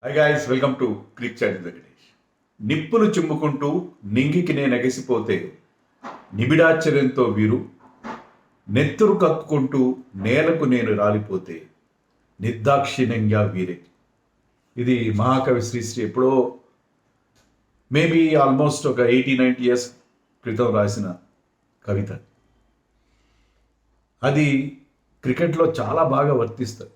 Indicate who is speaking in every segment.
Speaker 1: High guys, welcome to crick chat Venkatesh. నిప్పులు చిమ్ముకుంటూ నింగికి నేను ఎగసిపోతే నిబిడాశ్చర్యంతో వీరు, నెత్తురు కక్కుకుంటూ నేలకు నేను రాలిపోతే నిర్దాక్షిణ్యంగా వీరే. ఇది మహాకవి శ్రీశ్రీ ఎప్పుడో మేబీ ఆల్మోస్ట్ ఒక 80-90 ఇయర్స్ క్రితం రాసిన కవిత. అది క్రికెట్లో చాలా బాగా వర్తిస్తుంది.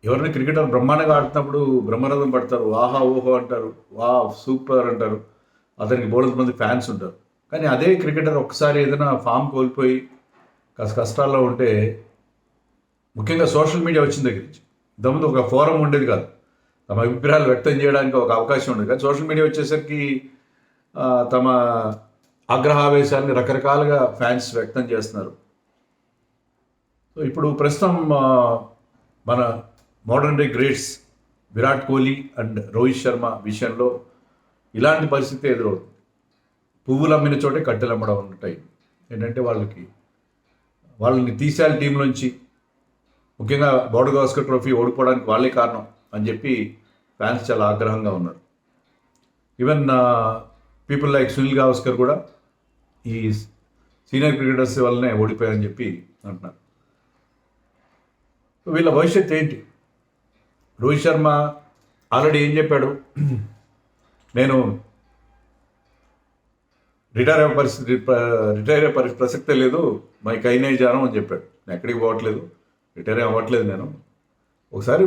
Speaker 1: ఎవరైనా క్రికెటర్ బ్రహ్మాండంగా ఆడుతున్నప్పుడు బ్రహ్మరథం పడతారు, ఆహా ఓహో అంటారు, వా సూపర్ అంటారు, అతనికి బోలెడు మంది ఫ్యాన్స్ ఉంటారు. కానీ అదే క్రికెటర్ ఒక్కసారి ఏదైనా ఫామ్ కోల్పోయి కాస్త కష్టాల్లో ఉంటే, ముఖ్యంగా సోషల్ మీడియా వచ్చిన దగ్గర నుంచి, ఇంతకుముందు ఒక ఫోరం ఉండేది కాదు, తమ అభిప్రాయాలు వ్యక్తం చేయడానికి ఒక అవకాశం ఉండేది. కానీ సోషల్ మీడియా వచ్చేసరికి తమ ఆగ్రహావేశాన్ని రకరకాలుగా ఫ్యాన్స్ వ్యక్తం చేస్తున్నారు. సో ఇప్పుడు ప్రస్తుతం మన modern day greats Virat Kohli and Rohit Sharma విషయంలో ఇలాంటి పరిస్థితి ఎదురవుతుంది. పువ్వులు అమ్మిన చోటే కట్టెలు అమ్మడం ఉంటాయి. ఏంటంటే వాళ్ళని తీసేయాలి టీంలోంచి, ముఖ్యంగా బోర్డర్ గవాస్కర్ ట్రోఫీ ఓడిపోవడానికి వాళ్ళే కారణం అని చెప్పి ఫ్యాన్స్ చాలా ఆగ్రహంగా ఉన్నారు. Even people like Sunil Gavaskar కూడా ఈ సీనియర్ క్రికెటర్స్ వల్లనే ఓడిపోయారని చెప్పి అంటున్నారు. వీళ్ళ భవిష్యత్తు ఏంటి? రోహిత్ శర్మ ఆల్రెడీ ఏం చెప్పాడు, నేను రిటైర్ అయ్యే ప్రసక్తే లేదు, మై కైనే జానం అని చెప్పాడు. నేను ఎక్కడికి పోవట్లేదు, రిటైర్ అవ్వట్లేదు, నేను ఒకసారి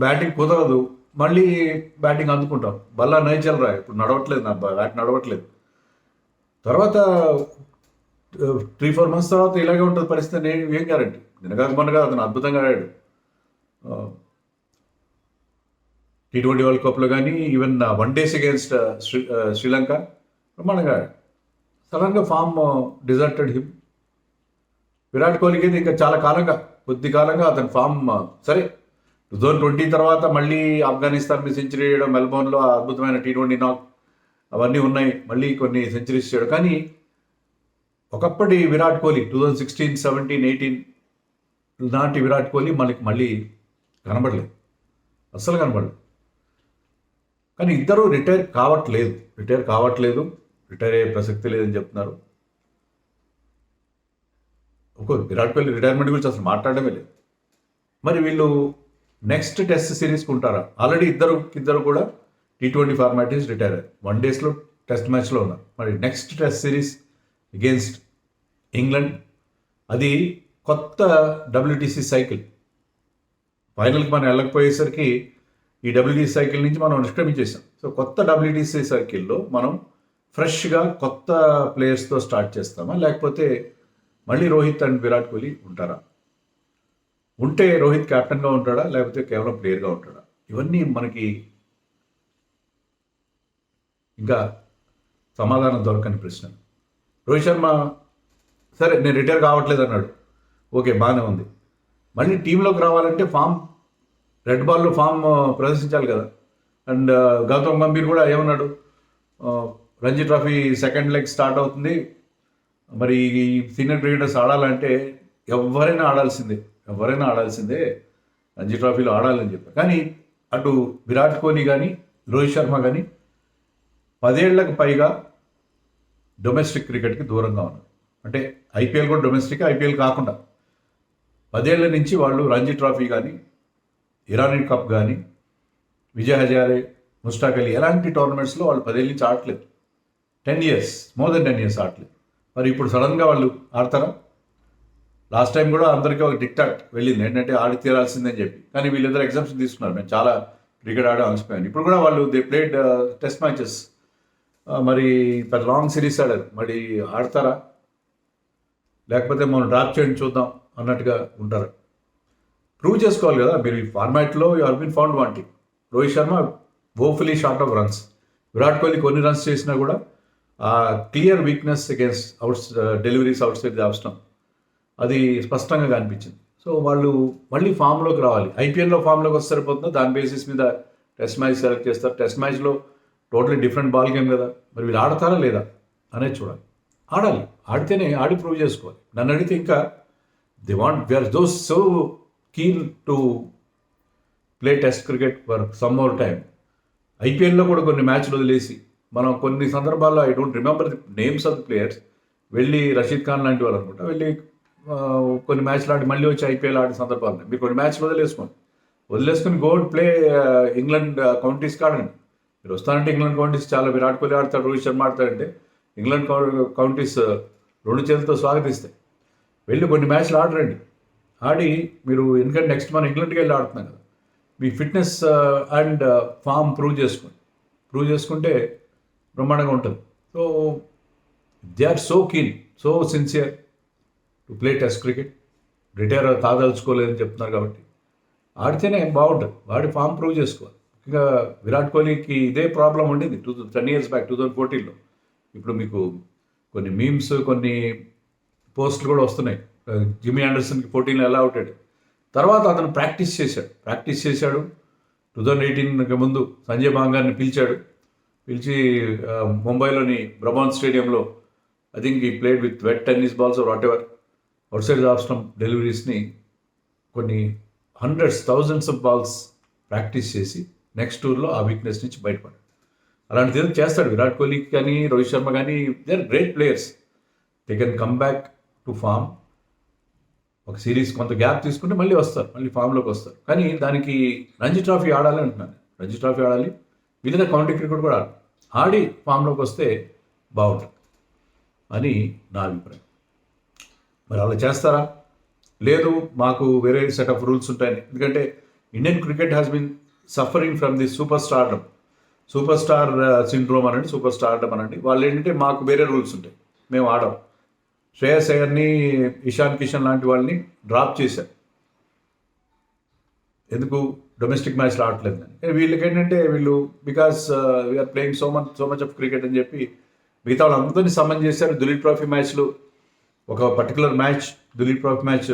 Speaker 1: బ్యాటింగ్ కుదరదు, మళ్ళీ బ్యాటింగ్ అందుకుంటాం, బల్లా నై చల్లరా, ఇప్పుడు నడవట్లేదు, నా బ్యాట్ నడవట్లేదు, తర్వాత 3-4 మంత్స్ తర్వాత ఇలాగే ఉంటుంది పరిస్థితి, నేను ఏం గ్యారంటీ. నిన్నగాక మొన్నగా అతను అద్భుతంగా ఆడాడు T20 వరల్డ్ కప్లో, కానీ even one days against Sri Lanka బ్రహ్మాండంగా ఆడాడు. సడన్గా ఫామ్ డిజర్టెడ్ హిమ్. విరాట్ కోహ్లీకి ఇంకా చాలా కాలంగా, కొద్ది కాలంగా అతని ఫామ్ సరే, 2020 తర్వాత మళ్ళీ ఆఫ్ఘనిస్తాన్ మీద సెంచరీ చేయడం, మెల్బోర్న్లో అద్భుతమైన T20 నాక్ అవన్నీ ఉన్నాయి, మళ్ళీ కొన్ని సెంచరీస్ చేయడం. కానీ ఒకప్పటి విరాట్ కోహ్లీ 2016, 17, 18 నాటి విరాట్ కోహ్లీ మనకి మళ్ళీ కనబడలేదు, అస్సలు కనబడలేదు. కానీ ఇద్దరు రిటైర్ కావట్లేదు, రిటైర్ అయ్యే ప్రసక్తి లేదని చెప్తున్నారు. విరాట్ కోహ్లీ రిటైర్మెంట్ గురించి అసలు మాట్లాడమే లేదు. మరి వీళ్ళు నెక్స్ట్ టెస్ట్ సిరీస్కి ఉంటారా? ఆల్రెడీ ఇద్దరు కూడా T20 ఫార్మాట్ నుంచి రిటైర్ అయ్యారు, వన్ డేస్లో టెస్ట్ మ్యాచ్లో ఉన్నారు. మరి next test series against England, అది కొత్త WTC సైకిల్. ఫైనల్కి మనం వెళ్ళకపోయేసరికి ఈ WTC సైకిల్ నుంచి మనం నిష్క్రమించేసాం. సో కొత్త WTC సైకిల్లో మనం ఫ్రెష్గా కొత్త ప్లేయర్స్తో స్టార్ట్ చేస్తామా, లేకపోతే మళ్ళీ రోహిత్ అండ్ విరాట్ కోహ్లీ ఉంటారా? ఉంటే రోహిత్ కెప్టెన్గా ఉంటాడా, లేకపోతే కేవలం ప్లేయర్గా ఉంటాడా? ఇవన్నీ మనకి ఇంకా సమాధానం దొరకని ప్రశ్నలు. రోహిత్ శర్మ సరే నేను రిటైర్ కావట్లేదు అన్నాడు, ఓకే బాగానే ఉంది. మళ్ళీ టీంలోకి రావాలంటే రెడ్ బాల్లో ఫామ్ ప్రదర్శించాలి కదా. అండ్ గౌతమ్ గంభీర్ కూడా ఏమన్నాడు, Ranji trophy second leg start అవుతుంది, మరి ఈ సీనియర్ క్రికెటర్స్ ఆడాలంటే ఎవరైనా ఆడాల్సిందే, రంజీ ట్రోఫీలో ఆడాలని చెప్పారు. కానీ అటు విరాట్ కోహ్లీ కానీ రోహిత్ శర్మ కానీ 10 ఏళ్లకు పైగా డొమెస్టిక్ క్రికెట్కి దూరంగా ఉన్నారు. అంటే ఐపీఎల్ కూడా డొమెస్టిక్, ఐపీఎల్ కాకుండా 10 ఏళ్ల నుంచి వాళ్ళు రంజీ ట్రోఫీ కానీ, ఇరానీ కప్ కానీ, విజయ్ హజారే, ముస్టాక్ అలీ ఎలాంటి టోర్నమెంట్స్లో వాళ్ళు 10 ఏళ్ళ నుంచి ఆడట్లేదు. 10 ఇయర్స్, మోర్ దెన్ 10 ఇయర్స్ ఆడలేదు. మరి ఇప్పుడు సడన్గా వాళ్ళు ఆడతారా? లాస్ట్ టైం కూడా అందరికీ ఒక డిక్టాట్ వెళ్ళింది, ఏంటంటే ఆడి తీరాల్సిందని చెప్పి. కానీ వీళ్ళిద్దరు ఎగ్జామ్షన్ తీసుకున్నారు, మేము చాలా క్రికెట్ ఆడే అలసిపోయాను. ఇప్పుడు కూడా వాళ్ళు దే ప్లేడ్ టెస్ట్ మ్యాచెస్, మరి పెద్ద లాంగ్ సిరీస్ ఆడారు, మరి ఆడతారా, లేకపోతే మనం డ్రాప్ చేయండి చూద్దాం అన్నట్టుగా ఉంటారు? ప్రూవ్ చేసుకోవాలి కదా. మీరు ఈ ఫార్మాట్లో you have been found wanting. Rohit Sharma woefully short of runs, Virat Kohli కొన్ని రన్స్ చేసినా కూడా ఆ clear weakness against deliveries outside the off stump అది స్పష్టంగా కనిపించింది. సో వాళ్ళు మళ్ళీ ఫామ్లోకి రావాలి. ఐపీఎల్లో ఫామ్లోకి వస్తే సరిపోతుందో, దాని బేసిస్ మీద టెస్ట్ మ్యాచ్ సెలెక్ట్ చేస్తారు. టెస్ట్ మ్యాచ్లో టోటలీ డిఫరెంట్ బాల్ గేమ్ కదా. మరి వీళ్ళు ఆడతారా లేదా అనేది చూడాలి. ఆడితేనే ఆడి ప్రూవ్ చేసుకోవాలి. నన్ను అడిగితే ఇంకా they are so keen to play test cricket for some more time. ఐపీఎల్లో కూడా కొన్ని మ్యాచ్లు వదిలేసి మనం కొన్ని సందర్భాల్లో I don't remember the names of the players వెళ్ళి రషీద్ ఖాన్ లాంటి వాళ్ళు అనుకుంటా వెళ్ళి కొన్ని మ్యాచ్లు ఆడి మళ్ళీ వచ్చి ఐపీఎల్ ఆడిన సందర్భాలు ఉన్నాయి. మీరు కొన్ని మ్యాచ్లు వదిలేసుకొని గో ప్లే ఇంగ్లాండ్ కౌంటీస్కి ఆడండి. మీరు వస్తానంటే ఇంగ్లాండ్ కౌంటీస్ చాలా విరాట్ కోహ్లీ ఆడతాడు, రోహిత్ శర్మ ఆడతాడంటే ఇంగ్లాండ్ కౌంటీస్ 2 చేతులతో స్వాగతిస్తాయి. వెళ్ళి కొన్ని మ్యాచ్లు ఆడరండి. ఆడి మీరు ఎందుకంటే నెక్స్ట్ మనం ఇంగ్లాండ్కి వెళ్ళి ఆడుతున్నాం కదా, మీ ఫిట్నెస్ అండ్ ఫామ్ ప్రూవ్ చేసుకుంటే బ్రహ్మాండంగా ఉంటుంది. So they are so keen, so sincere to play test cricket. Retire కాదలుచుకోలేదని చెప్తున్నారు కాబట్టి ఆడితేనే బాగుంటుంది. వాడి ఫామ్ ప్రూవ్ చేసుకోవాలి. ముఖ్యంగా విరాట్ కోహ్లీకి ఇదే ప్రాబ్లం ఉండేది 10 years బ్యాక్ 2014లో. ఇప్పుడు మీకు కొన్ని మీమ్స్, కొన్ని పోస్టులు కూడా వస్తున్నాయి. జిమ్మీ ఆండర్సన్కి 14లో ఎలా అవుతాడు. తర్వాత అతను ప్రాక్టీస్ చేశాడు. 2018 ముందు సంజయ్ బాంగార్ని పిలిచి ముంబైలోని బ్రహ్మాన్ స్టేడియంలో I think he played with wet tennis balls whatever outside off stump డెలివరీస్ని కొన్ని hundreds thousands of balls practice చేసి నెక్స్ట్ టూర్లో ఆ వీక్నెస్ నుంచి బయటపడాడు. అలాంటిది ఏదో చేస్తాడు విరాట్ కోహ్లీకి కానీ రోహిత్ శర్మ కానీ. They are great players. They can come back to form. ఒక సిరీస్ కొంత గ్యాప్ తీసుకుంటే మళ్ళీ ఫామ్లోకి వస్తారు. కానీ దానికి రంజీ ట్రోఫీ ఆడాలి అంటున్నాను. రంజీ ట్రోఫీ ఆడాలి, వీళ్ళ కౌంటీ క్రికెట్ కూడా ఆడి ఫామ్లోకి వస్తే బాగుంటుంది అని నా అభిప్రాయం. మరి అలా చేస్తారా? లేదు, మాకు వేరే సెట్ ఆఫ్ రూల్స్ ఉంటాయని. ఎందుకంటే Indian cricket has been suffering from the super star syndrome అనండి, సూపర్ స్టార్డమ్ అనండి. వాళ్ళు ఏంటంటే మాకు వేరే రూల్స్ ఉంటాయి, మేము ఆడం. శ్రేయస్ అయ్యర్ని, ఇషాన్ కిషన్ లాంటి వాళ్ళని డ్రాప్ చేశారు. ఎందుకు? డొమెస్టిక్ మ్యాచ్లు ఆడట్లేదు అని. వీళ్ళకి ఏంటంటే because we are playing so much of cricket అని చెప్పి మిగతా వాళ్ళందరినీ సమ్మన్ చేశారు. దులీప్ ట్రోఫీ మ్యాచ్లు, ఒక particular match Duleep trophy match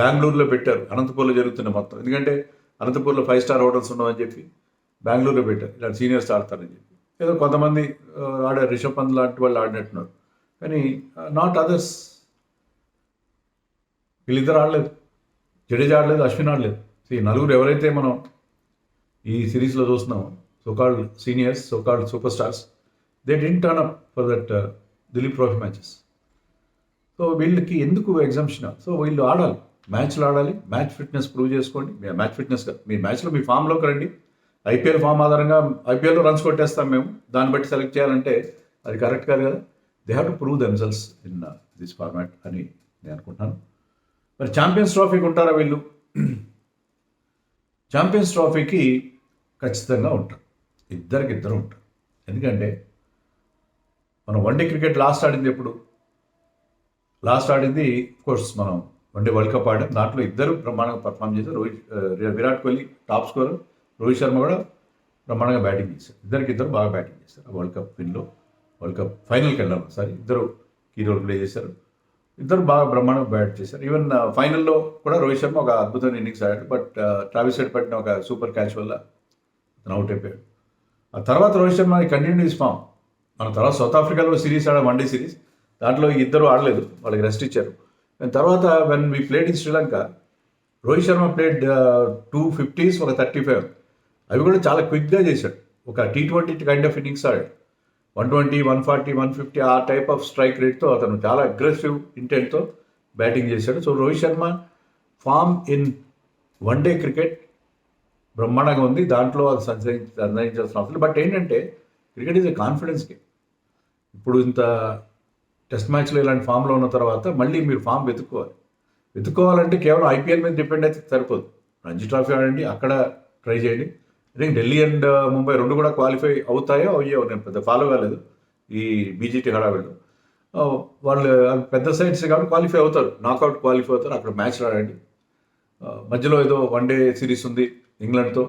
Speaker 1: బెంగళూరులో పెట్టారు. అనంతపూర్లో జరుగుతున్న మొత్తం, ఎందుకంటే అనంతపూర్లో 5-star హోటల్స్ ఉండవని చెప్పి బెంగళూరులో పెట్టారు. ఇలా సీనియర్స్ ఆడతారని చెప్పి ఏదో కొంతమంది ఆడారు. రిషబ్ పంత్ లాంటి వాళ్ళు ఆడినట్టున్నారు, కానీ నాట్ అదర్స్. వీళ్ళిద్దరు ఆడలేదు, జడేజా ఆడలేదు, అశ్విన్ ఆడలేదు. ఈ నలుగురు ఎవరైతే మనం ఈ సిరీస్లో చూస్తున్నామో so called seniors, so called super stars, they didn't turn up for that Dilip trophy matches. So వీళ్ళకి ఎందుకు ఎగ్జామ్షన్? సో వీళ్ళు ఆడాలి, మ్యాచ్లు ఆడాలి, మ్యాచ్ ఫిట్నెస్ ప్రూవ్ చేసుకోండి. మ్యాచ్ ఫిట్నెస్ కాదు, మీ మ్యాచ్లో మీ ఫామ్లోకి రండి. ఐపీఎల్ ఫామ్ ఆధారంగా ఐపీఎల్లో రన్స్ కొట్టేస్తాం మేము, దాన్ని బట్టి సెలెక్ట్ చేయాలంటే అది కరెక్ట్ కాదు కదా. They have to prove themselves in this format అని నేను అనుకుంటున్నాను. మరి ఛాంపియన్స్ ట్రోఫీకి ఉంటారా వీళ్ళు? ఛాంపియన్స్ ట్రోఫీకి ఖచ్చితంగా ఉంటారు, ఇద్దరు ఉంటారు. ఎందుకంటే మనం వన్డే క్రికెట్ లాస్ట్ ఆడింది ఎప్పుడు? లాస్ట్ ఆడింది కోర్స్ మనం వన్డే వరల్డ్ కప్ ఆడాం. దాంట్లో ఇద్దరు బ్రహ్మాండంగా పర్ఫామ్ చేశారు. విరాట్ కోహ్లీ టాప్ స్కోరర్, రోహిత్ శర్మ కూడా బ్రహ్మాండంగా బ్యాటింగ్ చేశారు. ఇద్దరు బాగా బ్యాటింగ్ చేశారు. వరల్డ్ కప్ విన్లో, వరల్డ్ కప్ ఫైనల్కి వెళ్ళాలి ఒకసారి. ఇద్దరు కీ రోల్ ప్లే చేశారు, ఇద్దరు బాగా బ్రహ్మాండంగా బ్యాట్ చేశారు. ఈవెన్ ఫైనల్లో కూడా రోహిత్ శర్మ ఒక అద్భుతమైన ఇన్నింగ్స్ ఆడాడు. బట్ ట్రావిస్ హెడ్ పట్టిన ఒక సూపర్ క్యాచ్ వల్ల అతను అవుట్ అయిపోయాడు. ఆ తర్వాత Rohit Sharma continue his form. మన తర్వాత సౌత్ ఆఫ్రికాలో సిరీస్ ఆడ, వన్డే సిరీస్, దాంట్లో ఇద్దరు ఆడలేదు, వాళ్ళకి రెస్ట్ ఇచ్చారు. దాని తర్వాత when we played in Sri Lanka, Rohit Sharma played 2 50s, ఒక 35. అవి కూడా చాలా క్విక్గా చేశాడు. ఒక T20 కైండ్ ఆఫ్ ఇన్నింగ్స్ ఆడాడు. 120, 140, 150 ఆ టైప్ ఆఫ్ స్ట్రైక్ రేట్తో అతను చాలా అగ్రెసివ్ ఇంటెంట్తో బ్యాటింగ్ చేశాడు. So Rohit Sharma form in one day cricket బ్రహ్మాండంగా ఉంది. దాంట్లో అది సంచరించాల్సిన అవసరం. బట్ ఏంటంటే cricket is a confidence game. ఇప్పుడు ఇంత టెస్ట్ మ్యాచ్లో ఇలాంటి ఫామ్లో ఉన్న తర్వాత మళ్ళీ మీరు ఫామ్ వెతుక్కోవాలంటే కేవలం ఐపీఎల్ మీద డిపెండ్ అయితే సరిపోదు. రంజీ ట్రోఫీ ఆడండి, అక్కడ ట్రై చేయండి. I think Delhi and Mumbai రెండు కూడా క్వాలిఫై అయ్యాయో నేను పెద్ద ఫాలో కాలేదు ఈ బీజీటీ హడావిడిలో. వాళ్ళు పెద్ద సైడ్స్ కాబట్టి క్వాలిఫై అవుతారు, నాకౌట్ క్వాలిఫై అవుతారు. అక్కడ మ్యాచ్లు ఆడండి. మధ్యలో ఏదో వన్డే సిరీస్ ఉంది ఇంగ్లాండ్తో,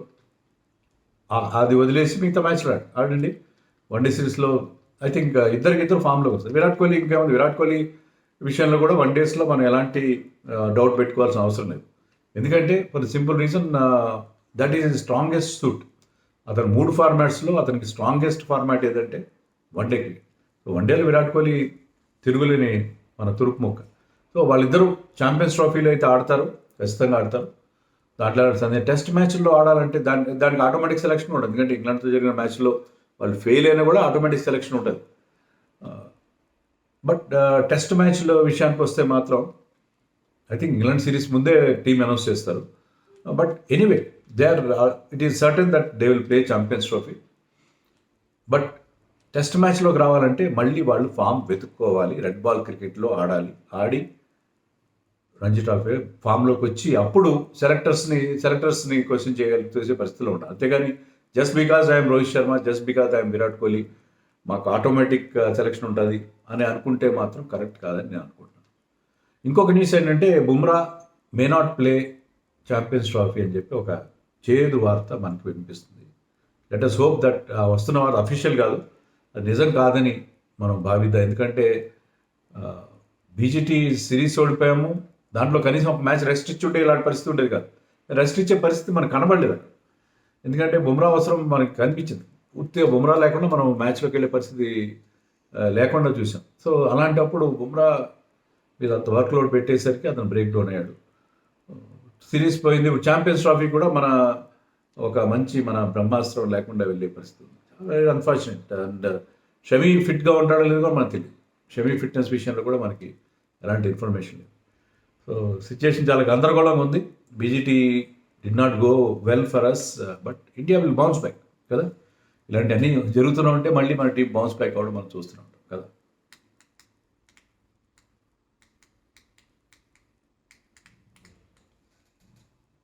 Speaker 1: అది వదిలేసి మిగతా మ్యాచ్లు ఆడండి. వన్డే సిరీస్లో ఐ థింక్ ఇద్దరు ఫామ్లోకి వస్తారు. విరాట్ కోహ్లీ ఇంకేముంది, విరాట్ కోహ్లీ విషయంలో కూడా వన్ డేస్లో మనం ఎలాంటి డౌట్ పెట్టుకోవాల్సిన అవసరం లేదు. ఎందుకంటే for simple reason, that is strongest suit. అతను 3 ఫార్మాట్స్లో అతనికి స్ట్రాంగెస్ట్ ఫార్మాట్ ఏదంటే వన్డే క్రికెట్. సో వన్డేలో విరాట్ కోహ్లీ తిరుగులేని మన తురుపు మొక్క. సో వాళ్ళిద్దరూ ఛాంపియన్స్ ట్రోఫీలో అయితే ఆడతారు, ఖచ్చితంగా ఆడతారు. దాంట్లో టెస్ట్ మ్యాచ్లో ఆడాలంటే దానికి ఆటోమేటిక్ సెలక్షన్ ఉంటుంది. ఎందుకంటే ఇంగ్లాండ్తో జరిగిన మ్యాచ్లో వాళ్ళు ఫెయిల్ అయినా కూడా ఆటోమేటిక్ సెలక్షన్ ఉంటుంది. బట్ టెస్ట్ మ్యాచ్లో విషయానికి వస్తే మాత్రం ఐ థింక్ ఇంగ్లాండ్ సిరీస్ ముందే టీం అనౌన్స్ చేస్తారు. But anyway it is certain that they will play champions trophy. But test మ్యాచ్లోకి రావాలంటే మళ్ళీ వాళ్ళు ఫామ్ వెతుక్కోవాలి. రెడ్ బాల్ క్రికెట్లో ఆడి రంజీ ట్రోఫీ ఫామ్లోకి వచ్చి అప్పుడు సెలెక్టర్స్ని క్వశ్చన్ చేసే పరిస్థితిలో ఉంటారు. అంతేగాని just because I'm Rohit Sharma, just because I'm Virat Kohli మాకు ఆటోమేటిక్ సెలెక్షన్ ఉంటుంది అని అనుకుంటే మాత్రం కరెక్ట్ కాదని నేను అనుకుంటున్నాను. ఇంకొక న్యూస్ ఏంటంటే Bumrah may not play champions trophy అని చెప్పి ఒక చేదు వార్త మనకు వినిపిస్తుంది. లెట్ us హోప్ దట్ వస్తున్న వార్త అఫీషియల్ కాదు, అది నిజం కాదని మనం భావిద్దాం. ఎందుకంటే బీజీటీ సిరీస్ ఓడిపోయాము, దాంట్లో కనీసం ఒక మ్యాచ్ రెస్ట్ ఇచ్చి ఉంటే ఇలాంటి పరిస్థితి ఉండేది కాదు. రెస్ట్ ఇచ్చే పరిస్థితి మనకు కనబడలేదు అక్కడ. ఎందుకంటే బుమ్రా అవసరం మనకి కనిపించింది. పూర్తిగా బుమ్రా లేకుండా మనం మ్యాచ్లోకి వెళ్ళే పరిస్థితి లేకుండా చూసాం. సో అలాంటప్పుడు బుమ్రా మీద అంత వర్క్లోడ్ పెట్టేసరికి అతను బ్రేక్ డౌన్ అయ్యాడు. సిరీస్ పోయింది. ఛాంపియన్స్ ట్రోఫీ కూడా మన బ్రహ్మాస్త్రం లేకుండా వెళ్ళే పరిస్థితి ఉంది. Very unfortunate. అండ్ షమీ ఫిట్గా ఉంటాడో లేదో కూడా మనకు తెలియదు. షమీ ఫిట్నెస్ విషయంలో కూడా మనకి ఎలాంటి ఇన్ఫర్మేషన్ లేదు. సో సిచ్యుయేషన్ చాలా గందరగోళంగా ఉంది. BGT did not go well for us, but India will bounce back కదా. ఇలాంటి అన్నీ జరుగుతూ ఉంటే మళ్ళీ మన టీం బౌన్స్ బ్యాక్ అవ్వడం మనం చూస్తున్నాం కదా.